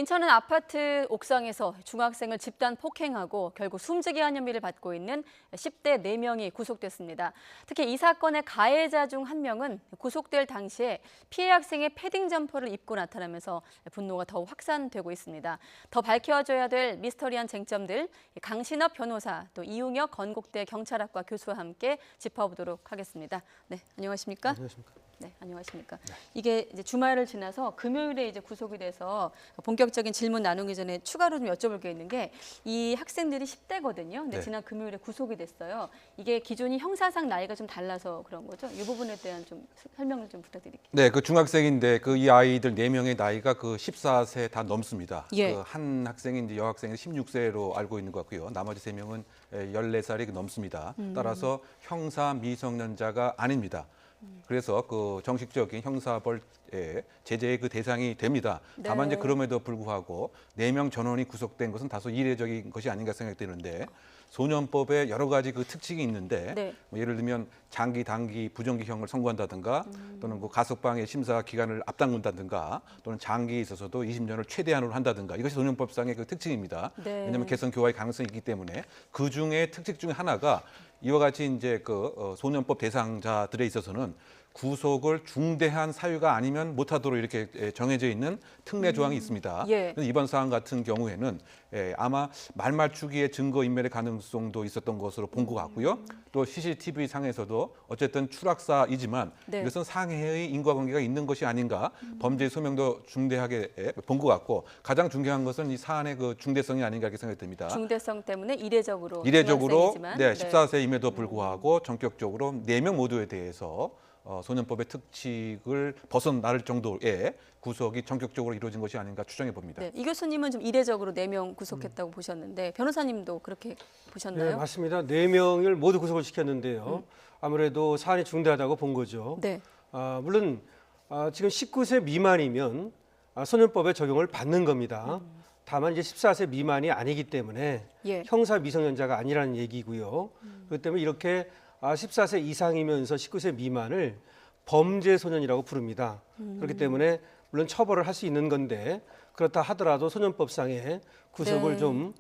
인천은 아파트 옥상에서 중학생을 집단 폭행하고 결국 숨지게 한 혐의를 받고 있는 10대 4명이 구속됐습니다. 특히 이 사건의 가해자 중 한 명은 구속될 당시에 피해 학생의 패딩 점퍼를 입고 나타나면서 분노가 더욱 확산되고 있습니다. 더 밝혀져야 될 미스터리한 쟁점들, 강신업 변호사, 또 이웅혁 건국대 경찰학과 교수와 함께 짚어보도록 하겠습니다. 네, 안녕하십니까? 안녕하십니까? 네, 안녕하십니까? 네. 이게 이제 주말을 지나서 금요일에 이제 구속이 돼서 본격적인 질문 나누기 전에 추가로 좀 여쭤볼 게 있는 게 이 학생들이 10대거든요. 근데 네. 지난 금요일에 구속이 됐어요. 이게 기존이 형사상 나이가 좀 달라서 그런 거죠? 이 부분에 대한 좀 설명을 좀 부탁드릴게요. 네, 그 중학생인데 그 이 아이들 4명의 나이가 그 14세 다 넘습니다. 예. 그 한 학생이 이제 여학생이 16세로 알고 있는 것 같고요. 나머지 3명은 14살이 넘습니다. 따라서 형사 미성년자가 아닙니다. 그래서 그 정식적인 형사벌 제재의 그 대상이 됩니다. 다만 네. 이제 그럼에도 불구하고 4명 전원이 구속된 것은 다소 이례적인 것이 아닌가 생각되는데 소년법에 여러 가지 그 특징이 있는데 네. 뭐 예를 들면 장기, 단기, 부정기형을 선고한다든가 또는 그 가석방의 심사 기간을 앞당긴다든가 또는 장기에 있어서도 20년을 최대한으로 한다든가 이것이 소년법상의 그 특징입니다. 네. 왜냐하면 개선 교화의 가능성이 있기 때문에 그 중에 특징 중에 하나가 이와 같이 이제 그 소년법 대상자들에 있어서는 구속을 중대한 사유가 아니면 못하도록 이렇게 정해져 있는 특례 조항이 있습니다. 예. 이번 사안 같은 경우에는 아마 말맞추기의 증거 인멸의 가능성도 있었던 것으로 본 것 같고요. 또 CCTV 상에서도 어쨌든 추락사이지만 네. 이것은 상해의 인과관계가 있는 것이 아닌가 범죄의 소명도 중대하게 본 것 같고 가장 중요한 것은 이 사안의 그 중대성이 아닌가 이렇게 생각이 듭니다. 중대성 때문에 이례적으로 이례적으로 네, 중학생이지만, 14세임에도 불구하고 전격적으로 4명 모두에 대해서 소년법의 특칙을 벗어날 정도의 구속이 전격적으로 이루어진 것이 아닌가 추정해 봅니다. 네, 이 교수님은 좀 이례적으로 4명 구속했다고 보셨는데 변호사님도 그렇게 보셨나요? 네, 맞습니다. 4명을 모두 구속을 시켰는데요. 아무래도 사안이 중대하다고 본 거죠. 네. 물론 지금 19세 미만이면 소년법의 적용을 받는 겁니다. 다만 이제 14세 미만이 아니기 때문에 예. 형사 미성년자가 아니라는 얘기고요. 그렇기 때문에 이렇게 14세 이상이면서 19세 미만을 범죄 소년이라고 부릅니다. 그렇기 때문에 물론 처벌을 할 수 있는 건데 그렇다 하더라도 소년법상의 구속을 네. 좀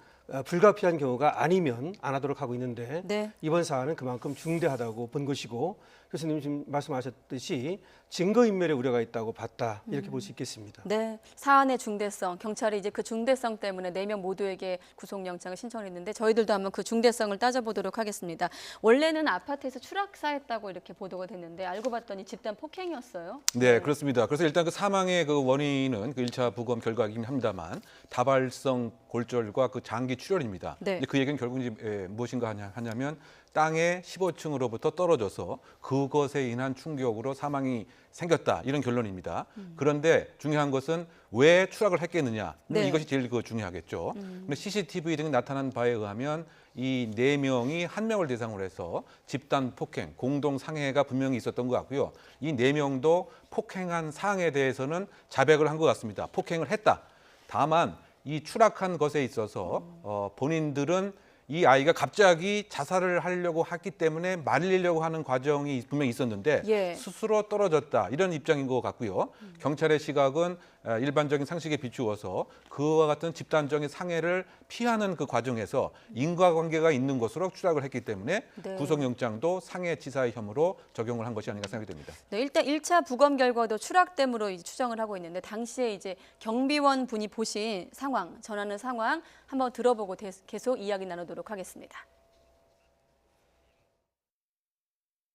불가피한 경우가 아니면 안 하도록 하고 있는데 네. 이번 사안은 그만큼 중대하다고 본 것이고 교수님 지금 말씀하셨듯이 증거인멸의 우려가 있다고 봤다 이렇게 볼 수 있겠습니다. 네, 사안의 중대성, 경찰이 이제 그 중대성 때문에 4명 모두에게 구속영장을 신청했는데 저희들도 한번 그 중대성을 따져보도록 하겠습니다. 원래는 아파트에서 추락사했다고 이렇게 보도가 됐는데 알고 봤더니 집단 폭행이었어요. 네, 그렇습니다. 그래서 일단 그 사망의 그 원인은 그 1차 부검 결과이긴 합니다만 다발성 골절과 그 장기 출혈입니다. 네. 이제 그 얘기는 결국 이제 무엇인가 하냐면 땅의 15층으로부터 떨어져서 그것에 인한 충격으로 사망이 생겼다 이런 결론입니다. 그런데 중요한 것은 왜 추락을 했겠느냐 네. 이것이 제일 그 중요하겠죠. 근데 CCTV 등에 나타난 바에 의하면 이 4명이 한 명을 대상으로 해서 집단 폭행, 공동 상해가 분명히 있었던 것 같고요. 이 4명도 폭행한 사항에 대해서는 자백을 한 것 같습니다. 폭행을 했다. 다만 이 추락한 것에 있어서 본인들은 이 아이가 갑자기 자살을 하려고 했기 때문에 말리려고 하는 과정이 분명히 있었는데 예. 스스로 떨어졌다 이런 입장인 것 같고요. 경찰의 시각은 일반적인 상식에 비추어서 그와 같은 집단적인 상해를 피하는 그 과정에서 인과관계가 있는 것으로 추락을 했기 때문에 네. 구속영장도 상해치사의 혐의로 적용을 한 것이 아닌가 생각이 됩니다. 네, 일단 1차 부검 결과도 추락됨으로 이제 추정을 하고 있는데 당시에 이제 경비원 분이 보신 상황, 전하는 상황 한번 들어보고 계속 이야기 나누도록 하겠습니다.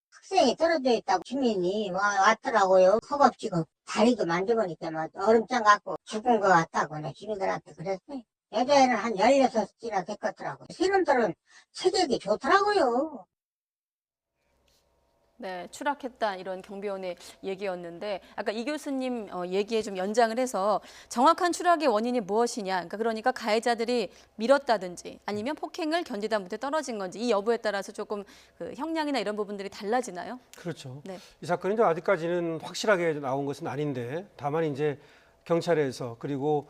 학생이 떨어져 있다고 주민이 왔더라고요. 허겁지겁 다리도 만져보니까 막 얼음장 갖고 죽은 것 같다고 내 주민들한테 그랬어요. 여자애는 한 16이나 됐겠더라고요. 신혼들은 체격이 좋더라고요. 네, 추락했다 이런 경비원의 얘기였는데 아까 이 교수님 얘기에 좀 연장을 해서 정확한 추락의 원인이 무엇이냐 그러니까 가해자들이 밀었다든지 아니면 폭행을 견디다 못해 떨어진 건지 이 여부에 따라서 조금 그 형량이나 이런 부분들이 달라지나요? 그렇죠. 네. 이 사건이 이제 아직까지는 확실하게 나온 것은 아닌데 다만 이제 경찰에서 그리고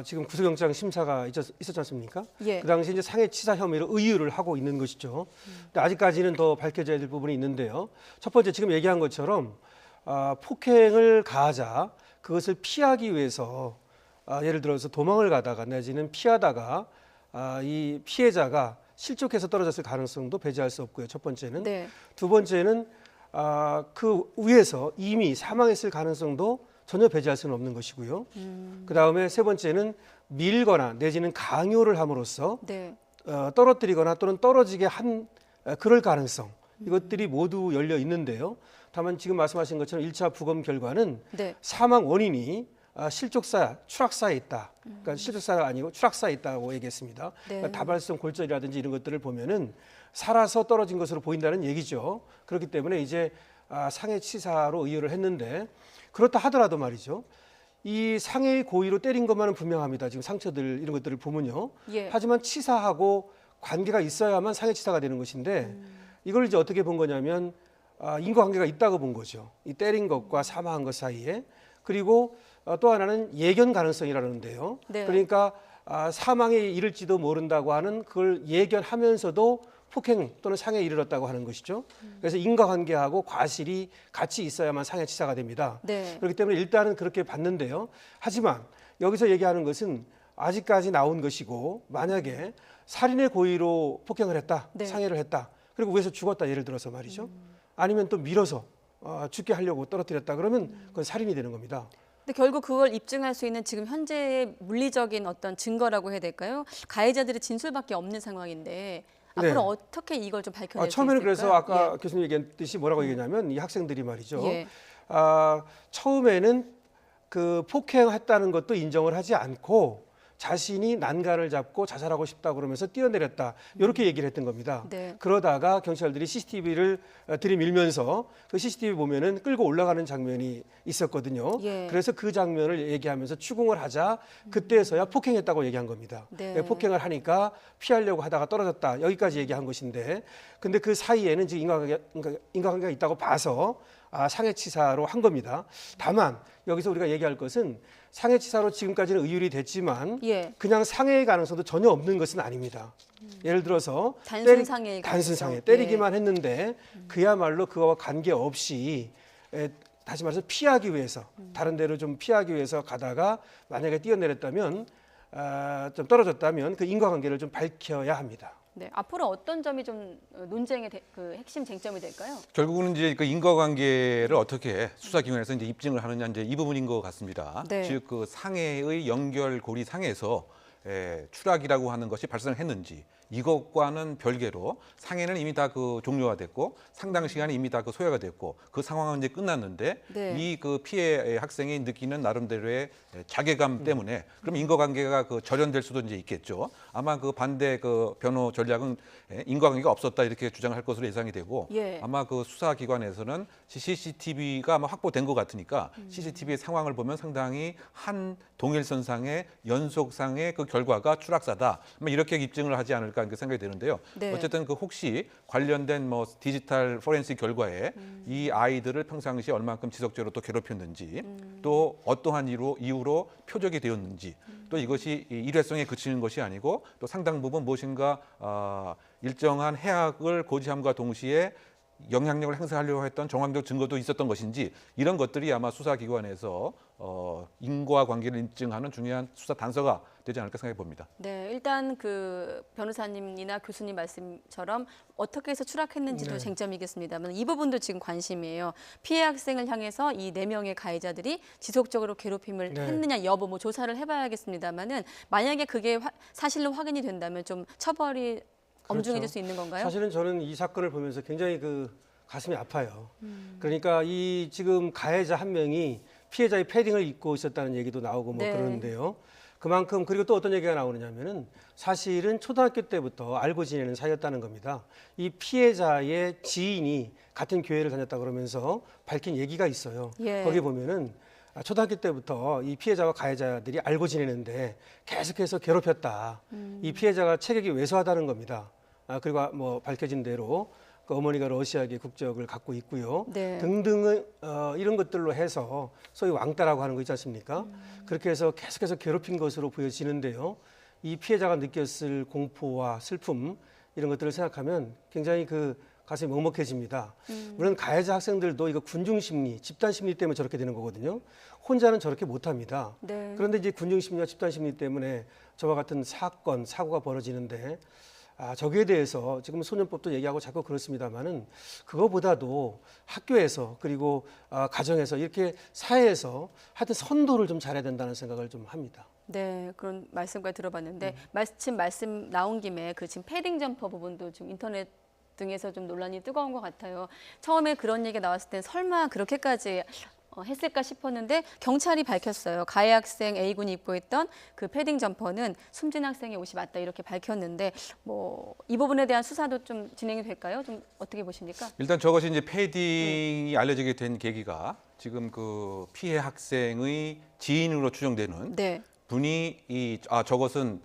지금 구속영장 심사가 있었지 않습니까? 예. 그 당시 이제 상해치사 혐의로 의유를 하고 있는 것이죠. 근데 아직까지는 더 밝혀져야 될 부분이 있는데요. 첫 번째 지금 얘기한 것처럼 폭행을 가하자 그것을 피하기 위해서 예를 들어서 도망을 가다가 내지는 피하다가 이 피해자가 실족해서 떨어졌을 가능성도 배제할 수 없고요. 첫 번째는. 네. 두 번째는 그 위에서 이미 사망했을 가능성도 전혀 배제할 수는 없는 것이고요. 그다음에 세 번째는 밀거나 내지는 강요를 함으로써 네. 떨어뜨리거나 또는 떨어지게 한 그럴 가능성 이것들이 모두 열려 있는데요. 다만 지금 말씀하신 것처럼 1차 부검 결과는 네. 사망 원인이 실족사, 추락사에 있다. 그러니까 실족사가 아니고 추락사에 있다고 얘기했습니다. 네. 그러니까 다발성 골절이라든지 이런 것들을 보면은 살아서 떨어진 것으로 보인다는 얘기죠. 그렇기 때문에 이제 상해치사로 의뢰를 했는데 그렇다 하더라도 말이죠. 이 상해의 고의로 때린 것만은 분명합니다. 지금 상처들 이런 것들을 보면요. 예. 하지만 치사하고 관계가 있어야만 상해치사가 되는 것인데 이걸 이제 어떻게 본 거냐면 인과관계가 있다고 본 거죠. 이 때린 것과 사망한 것 사이에. 그리고 또 하나는 예견 가능성이라는데요. 네. 그러니까 사망에 이를지도 모른다고 하는 그걸 예견하면서도 폭행 또는 상해에 이르렀다고 하는 것이죠. 그래서 인과관계하고 과실이 같이 있어야만 상해치사가 됩니다. 네. 그렇기 때문에 일단은 그렇게 봤는데요. 하지만 여기서 얘기하는 것은 아직까지 나온 것이고 만약에 살인의 고의로 폭행을 했다, 네. 상해를 했다, 그리고 위에서 죽었다 예를 들어서 말이죠. 아니면 또 밀어서 죽게 하려고 떨어뜨렸다 그러면 그건 살인이 되는 겁니다. 근데 결국 그걸 입증할 수 있는 지금 현재의 물리적인 어떤 증거라고 해야 될까요? 가해자들의 진술밖에 없는 상황인데 앞으로 네. 어떻게 이걸 좀 밝혀낼 수 처음에는 있을까요? 그래서 아까 예. 교수님 얘기했듯이 뭐라고 얘기했냐면 이 학생들이 말이죠. 예. 처음에는 그 폭행했다는 것도 인정을 하지 않고 자신이 난간을 잡고 자살하고 싶다 그러면서 뛰어내렸다 이렇게 얘기를 했던 겁니다. 네. 그러다가 경찰들이 CCTV를 들이밀면서 그 CCTV 보면은 끌고 올라가는 장면이 있었거든요. 예. 그래서 그 장면을 얘기하면서 추궁을 하자 그때서야 폭행했다고 얘기한 겁니다. 네. 폭행을 하니까 피하려고 하다가 떨어졌다 여기까지 얘기한 것인데 근데 그 사이에는 지금 인과관계가 있다고 봐서 상해치사로 한 겁니다. 다만 여기서 우리가 얘기할 것은 상해치사로 지금까지는 의율이 됐지만 예. 그냥 상해의 가능성도 전혀 없는 것은 아닙니다. 예를 들어서 단순 상해의 단순 가능성. 상해 예. 때리기만 했는데 그야말로 그와 관계없이 다시 말해서 피하기 위해서 다른 데로 좀 피하기 위해서 가다가 만약에 뛰어내렸다면 좀 떨어졌다면 그 인과관계를 좀 밝혀야 합니다. 네. 앞으로 어떤 점이 좀 논쟁의 그 핵심 쟁점이 될까요? 결국은 이제 그 인과관계를 어떻게 수사기관에서 이제 입증을 하느냐 이제 이 부분인 것 같습니다. 네. 즉 그 상해의 연결고리 상에서 추락이라고 하는 것이 발생했는지 이것과는 별개로 상해는 이미 다 그 종료가 됐고 상당 시간이 이미 다 그 소요가 됐고 그 상황은 이제 끝났는데 네. 이 그 피해 학생이 느끼는 나름대로의 자괴감 때문에 그럼 인과관계가 그 절연될 수도 이제 있겠죠. 아마 그 반대 그 변호 전략은 인과관계가 없었다 이렇게 주장할 것으로 예상이 되고 예. 아마 그 수사기관에서는 CCTV가 아마 확보된 것 같으니까 CCTV의 상황을 보면 상당히 한 동일선상의 연속상의 그 결과가 추락사다. 이렇게 입증을 하지 않을까 이렇게 생각이 되는데요. 네. 어쨌든 그 혹시 관련된 뭐 디지털 포렌식 결과에 이 아이들을 평상시에 얼만큼 지속적으로 또 괴롭혔는지 또 어떠한 이유로 표적이 되었는지 또 이것이 일회성에 그치는 것이 아니고 또 상당 부분 무엇인가 일정한 해악을 고지함과 동시에 영향력을 행사하려고 했던 정황적 증거도 있었던 것인지 이런 것들이 아마 수사기관에서 인과관계를 인증하는 중요한 수사 단서가 되지 않을까 생각해 봅니다. 네, 일단 그 변호사님이나 교수님 말씀처럼 어떻게 해서 추락했는지도 네. 쟁점이겠습니다만 이 부분도 지금 관심이에요. 피해 학생을 향해서 이 4명의 가해자들이 지속적으로 괴롭힘을 네. 했느냐 여부 뭐 조사를 해봐야겠습니다만은 만약에 그게 사실로 확인이 된다면 좀 처벌이 엄중해질 그렇죠. 수 있는 건가요? 사실은 저는 이 사건을 보면서 굉장히 그 가슴이 아파요. 그러니까 이 지금 가해자 한 명이 피해자의 패딩을 입고 있었다는 얘기도 나오고 뭐 네. 그러는데요. 그만큼 그리고 또 어떤 얘기가 나오느냐면은 사실은 초등학교 때부터 알고 지내는 사이였다는 겁니다. 이 피해자의 지인이 같은 교회를 다녔다 그러면서 밝힌 얘기가 있어요. 예. 거기 보면은 초등학교 때부터 이 피해자와 가해자들이 알고 지내는데 계속해서 괴롭혔다. 이 피해자가 체격이 왜소하다는 겁니다. 그리고 뭐 밝혀진 대로 그 어머니가 러시아계 국적을 갖고 있고요. 네. 등등의 이런 것들로 해서 소위 왕따라고 하는 거 있지 않습니까? 그렇게 해서 계속해서 괴롭힌 것으로 보여지는데요. 이 피해자가 느꼈을 공포와 슬픔 이런 것들을 생각하면 굉장히 그 가슴이 먹먹해집니다. 물론 가해자 학생들도 이거 군중 심리, 집단 심리 때문에 저렇게 되는 거거든요. 혼자는 저렇게 못합니다. 네. 그런데 이제 군중 심리와 집단 심리 때문에 저와 같은 사건, 사고가 벌어지는데 저기에 대해서 지금 소년법도 얘기하고 자꾸 그렇습니다만은 그거보다도 학교에서 그리고 가정에서 이렇게 사회에서 하여튼 선도를 좀 잘해야 된다는 생각을 좀 합니다. 네, 그런 말씀까지 들어봤는데 마침 말씀 나온 김에 그 지금 패딩 점퍼 부분도 좀 인터넷 등에서 좀 논란이 뜨거운 것 같아요. 처음에 그런 얘기가 나왔을 땐 설마 그렇게까지 했을까 싶었는데 경찰이 밝혔어요. 가해 학생 A군이 입고 있던 그 패딩 점퍼는 숨진 학생의 옷이 맞다 이렇게 밝혔는데 뭐 이 부분에 대한 수사도 좀 진행이 될까요? 좀 어떻게 보십니까? 일단 저것이 이제 패딩이 알려지게 된 계기가 지금 그 피해 학생의 지인으로 추정되는 네. 분이 저것은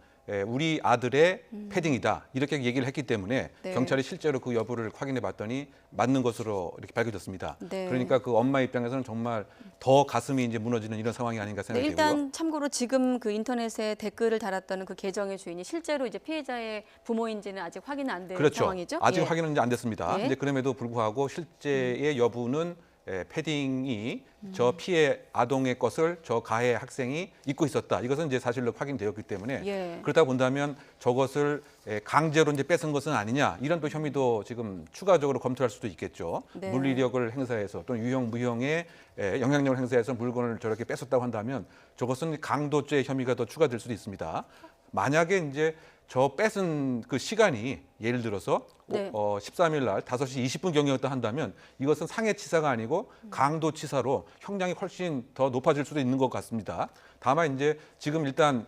우리 아들의 패딩이다 이렇게 얘기를 했기 때문에 네. 경찰이 실제로 그 여부를 확인해 봤더니 맞는 것으로 이렇게 밝혀졌습니다. 네. 그러니까 그 엄마 입장에서는 정말 더 가슴이 이제 무너지는 이런 상황이 아닌가 네, 생각이 되고요. 일단 참고로 지금 그 인터넷에 댓글을 달았다는 그 계정의 주인이 실제로 이제 피해자의 부모인지는 아직 확인 안 된 그렇죠. 상황이죠? 아직 예. 확인은 이제 안 됐습니다. 예. 이제 그럼에도 불구하고 실제의 여부는 패딩이 저 피해 아동의 것을 저 가해 학생이 입고 있었다. 이것은 이제 사실로 확인되었기 때문에 예. 그렇다 본다면 저것을 강제로 이제 뺏은 것은 아니냐 이런 또 혐의도 지금 추가적으로 검토할 수도 있겠죠. 네. 물리력을 행사해서 또는 유형 무형의 영향력을 행사해서 물건을 저렇게 뺏었다고 한다면 저것은 강도죄 혐의가 더 추가될 수도 있습니다. 만약에 이제 저 뺏은 그 시간이 예를 들어서 네. 13일 날 5시 20분 경이었다 한다면 이것은 상해치사가 아니고 강도치사로 형량이 훨씬 더 높아질 수도 있는 것 같습니다. 다만 이제 지금 일단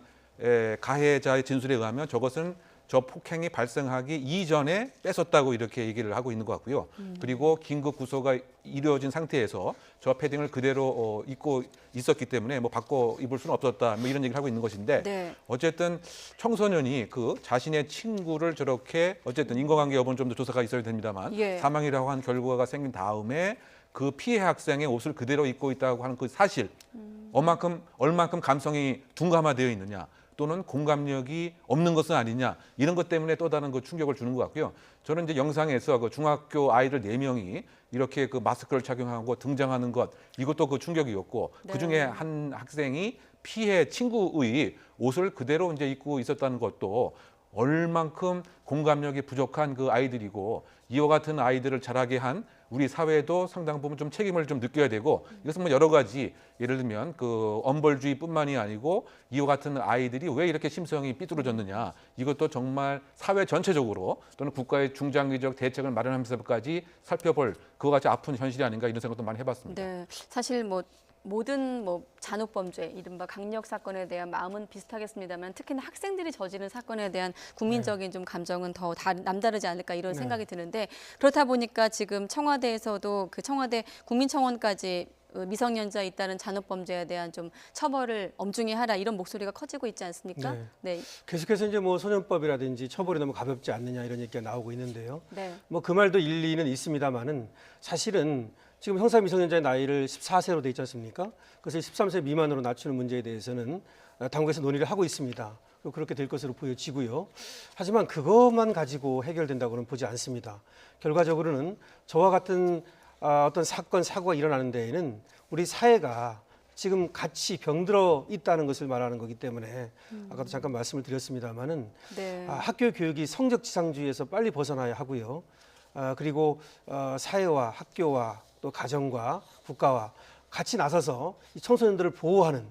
가해자의 진술에 의하면 저것은 저 폭행이 발생하기 이전에 뺏었다고 이렇게 얘기를 하고 있는 것 같고요. 그리고 긴급 구소가 이루어진 상태에서 저 패딩을 그대로 입고 있었기 때문에 뭐 바꿔 입을 수는 없었다. 뭐 이런 얘기를 하고 있는 것인데 네. 어쨌든 청소년이 그 자신의 친구를 저렇게 어쨌든 인과관계 여부는 좀 더 조사가 있어야 됩니다만 예. 사망이라고 한 결과가 생긴 다음에 그 피해 학생의 옷을 그대로 입고 있다고 하는 그 사실 얼만큼 감성이 둔감화되어 있느냐 또는 공감력이 없는 것은 아니냐 이런 것 때문에 또 다른 그 충격을 주는 것 같고요. 저는 이제 영상에서 그 중학교 아이들 4명이 이렇게 그 마스크를 착용하고 등장하는 것 이것도 그 충격이었고 네. 그 중에 한 학생이 피해 친구의 옷을 그대로 이제 입고 있었다는 것도 얼만큼 공감력이 부족한 그 아이들이고 이와 같은 아이들을 자라게 한 우리 사회도 상당 부분 좀 책임을 좀 느껴야 되고 이것은 뭐 여러 가지 예를 들면 그 엄벌주의뿐만이 아니고 이와 같은 아이들이 왜 이렇게 심성이 삐뚤어졌느냐 이것도 정말 사회 전체적으로 또는 국가의 중장기적 대책을 마련하면서까지 살펴볼 그와 같이 아픈 현실이 아닌가 이런 생각도 많이 해봤습니다. 네, 사실 뭐 모든 뭐 잔혹범죄, 이른바 강력 사건에 대한 마음은 비슷하겠습니다만 특히나 학생들이 저지른 사건에 대한 국민적인 좀 감정은 더 남다르지 않을까 이런 생각이 드는데 그렇다 보니까 지금 청와대에서도 그 청와대 국민청원까지 미성년자에 잇따른 잔혹범죄에 대한 좀 처벌을 엄중히 하라 이런 목소리가 커지고 있지 않습니까? 네. 네. 계속해서 이제 뭐 소년법이라든지 처벌이 너무 가볍지 않느냐 이런 얘기가 나오고 있는데요. 네. 뭐 그 말도 일리는 있습니다만은 사실은 지금 형사 미성년자의 나이를 14세로 돼 있지 않습니까? 그래서 13세 미만으로 낮추는 문제에 대해서는 당국에서 논의를 하고 있습니다. 그리고 그렇게 될 것으로 보여지고요. 하지만 그것만 가지고 해결된다고는 보지 않습니다. 결과적으로는 저와 같은 어떤 사건, 사고가 일어나는 데에는 우리 사회가 지금 같이 병들어 있다는 것을 말하는 거기 때문에 아까도 잠깐 말씀을 드렸습니다마는 네. 학교 교육이 성적지상주의에서 빨리 벗어나야 하고요. 그리고 사회와 학교와 또 가정과 국가와 같이 나서서 이 청소년들을 보호하는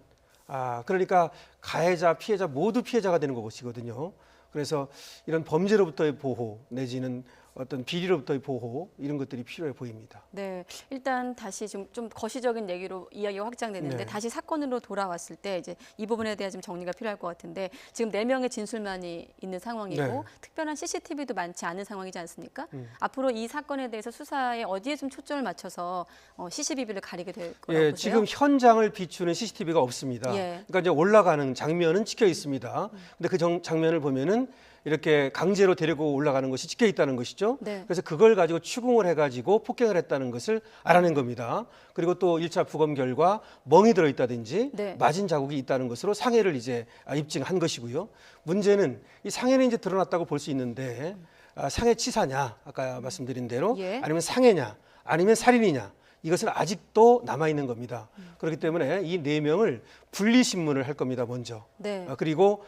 그러니까 가해자, 피해자 모두 피해자가 되는 것이거든요. 그래서 이런 범죄로부터의 보호 내지는 어떤 비리로부터의 보호 이런 것들이 필요해 보입니다. 네, 일단 다시 좀 거시적인 얘기로 이야기가 확장되는데 네. 다시 사건으로 돌아왔을 때 이제 이 부분에 대한 좀 정리가 필요할 것 같은데 지금 4명의 진술만이 있는 상황이고 네. 특별한 CCTV도 많지 않은 상황이지 않습니까? 앞으로 이 사건에 대해서 수사에 어디에 좀 초점을 맞춰서 시시비비를 가리게 될 거라고 예, 보세요? 지금 현장을 비추는 CCTV가 없습니다. 예. 그러니까 이제 올라가는 장면은 찍혀 있습니다. 근데 그 장면을 보면은 이렇게 강제로 데리고 올라가는 것이 찍혀 있다는 것이죠. 네. 그래서 그걸 가지고 추궁을 해가지고 폭행을 했다는 것을 알아낸 겁니다. 그리고 또 1차 부검 결과 멍이 들어있다든지 네. 맞은 자국이 있다는 것으로 상해를 이제 입증한 것이고요. 문제는 이 상해는 이제 드러났다고 볼 수 있는데 상해치사냐, 아까 말씀드린 대로 예. 아니면 상해냐, 아니면 살인이냐, 이것은 아직도 남아 있는 겁니다. 그렇기 때문에 이 4명을 분리 신문을 할 겁니다. 먼저. 네. 그리고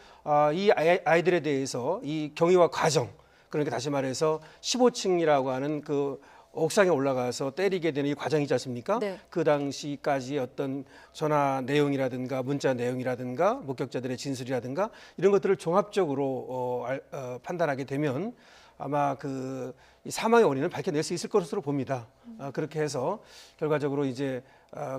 이 아이들에 대해서 이 경위와 과정, 그러니까 다시 말해서 15층이라고 하는 그 옥상에 올라가서 때리게 되는 이 과정이 있지 않습니까? 네. 그 당시까지 어떤 전화 내용이라든가 문자 내용이라든가 목격자들의 진술이라든가 이런 것들을 종합적으로 판단하게 되면 아마 이 사망의 원인을 밝혀낼 수 있을 것으로 봅니다. 그렇게 해서 결과적으로 이제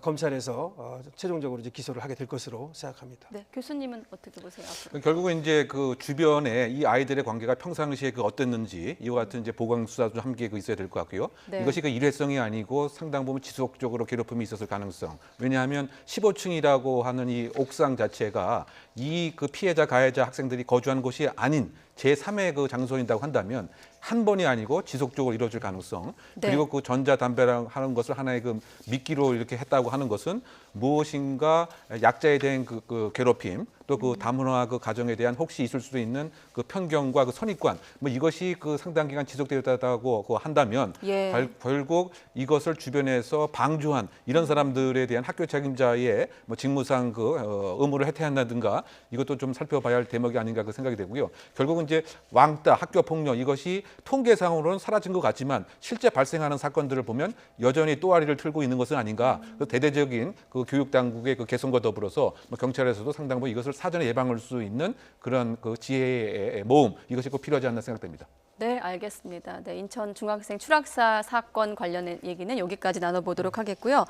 검찰에서 최종적으로 이제 기소를 하게 될 것으로 생각합니다. 네. 교수님은 어떻게 보세요? 앞으로? 결국은 이제 그 주변에 이 아이들의 관계가 평상시에 그 어땠는지 이와 같은 이제 보강 수사도 함께 있어야 될 것 같고요. 네. 이것이 그 일회성이 아니고 상당 부분 지속적으로 괴롭힘이 있었을 가능성. 왜냐하면 15층이라고 하는 이 옥상 자체가 이 그 피해자 가해자 학생들이 거주하는 곳이 아닌 제3의 그 장소인다고 한다면 한 번이 아니고 지속적으로 이루어질 가능성. 네. 그리고 그 전자담배라고 하는 것을 하나의 그 미끼로 이렇게 했다고 하는 것은 무엇인가 약자에 대한 그 괴롭힘 또 그 다문화 그 가정에 대한 혹시 있을 수도 있는 그 편견과 그 선입관 뭐 이것이 그 상당 기간 지속되었다고 한다면 예. 결국 이것을 주변에서 방조한 이런 사람들에 대한 학교 책임자의 뭐 직무상 그 의무를 해태한다든가 이것도 좀 살펴봐야 할 대목이 아닌가 그 생각이 되고요. 결국은 이제 왕따, 학교 폭력 이것이 통계상으로는 사라진 것 같지만 실제 발생하는 사건들을 보면 여전히 또아리를 틀고 있는 것은 아닌가. 그 대대적인 그 교육 당국의 그 개선과 더불어서 뭐 경찰에서도 상당 부분 이것을 사전에 예방할 수 있는 그런 그 지혜의 모험 이것이 꼭 필요하지 않나 생각됩니다. 네, 알겠습니다. 네, 인천 중학생 추락사 사건 관련된 얘기는 여기까지 나눠보도록 하겠고요.